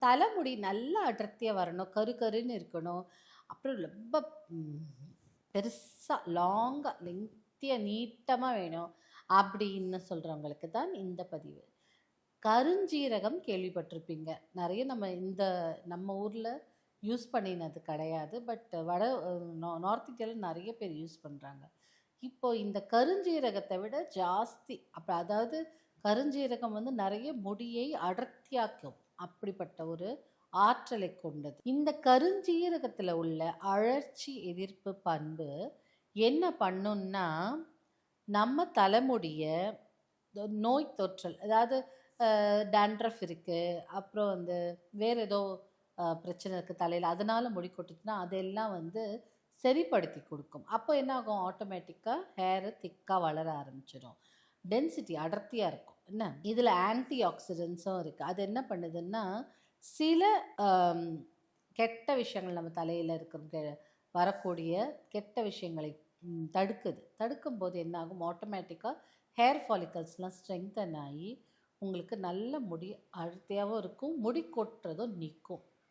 தலைமுடி நல்லா அடர்த்தியாக வரணும், கரு கருன்னு இருக்கணும். அப்புறம் ரொம்ப பெருசாக லாங்காக லெங்க்த்தியாக நீட்டமாக வேணும் அப்படின்னு சொல்கிறவங்களுக்கு தான் இந்த பதிவு. கருஞ்சீரகம் கேள்விப்பட்டிருப்பீங்க. நிறைய நம்ம ஊரில் யூஸ் பண்ணினது கிடையாது. பட் நார்த் இந்தியாவில் நிறைய பேர் யூஸ் பண்ணுறாங்க. இப்போ இந்த கருஞ்சீரகத்தை விட ஜாஸ்தி அதாவது கருஞ்சீரகம் நிறைய முடியை அடர்த்தியாக்கும். அப்படிப்பட்ட ஒரு ஆற்றலை கொண்டது. இந்த கருஞ்சீரகத்தில் உள்ள அழற்சி எதிர்ப்பு பண்பு என்ன பண்ணுன்னா, நம்ம தலைமுடிய நோய் தொற்றல், அதாவது டேண்ட்ரஃப் இருக்குது, அப்புறம் வேறு ஏதோ பிரச்சனை இருக்குது தலையில், அதனால் முடி கொட்டுச்சுன்னா அதெல்லாம் சரிப்படுத்தி கொடுக்கும். அப்போ என்ன ஆகும், ஆட்டோமேட்டிக்காக ஹேரு திக்காக வளர ஆரம்பிச்சிடும், டென்சிட்டி அடர்த்தியாக இருக்கும். என்ன இதில் ஆன்டி ஆக்சிடென்ட்ஸும் இருக்குது. அது என்ன பண்ணுதுன்னா, சில கெட்ட விஷயங்கள் நம்ம தலையில் வரக்கூடிய கெட்ட விஷயங்களை தடுக்கும்போது என்ன ஆகும், ஆட்டோமேட்டிக்காக ஹேர் ஃபாலிக்கல்ஸ்லாம் ஸ்ட்ரெங்தன் ஆகி உங்களுக்கு நல்ல முடி அடர்த்தியாகவும் இருக்கும், முடி கொட்டுறதும் நிற்கும்.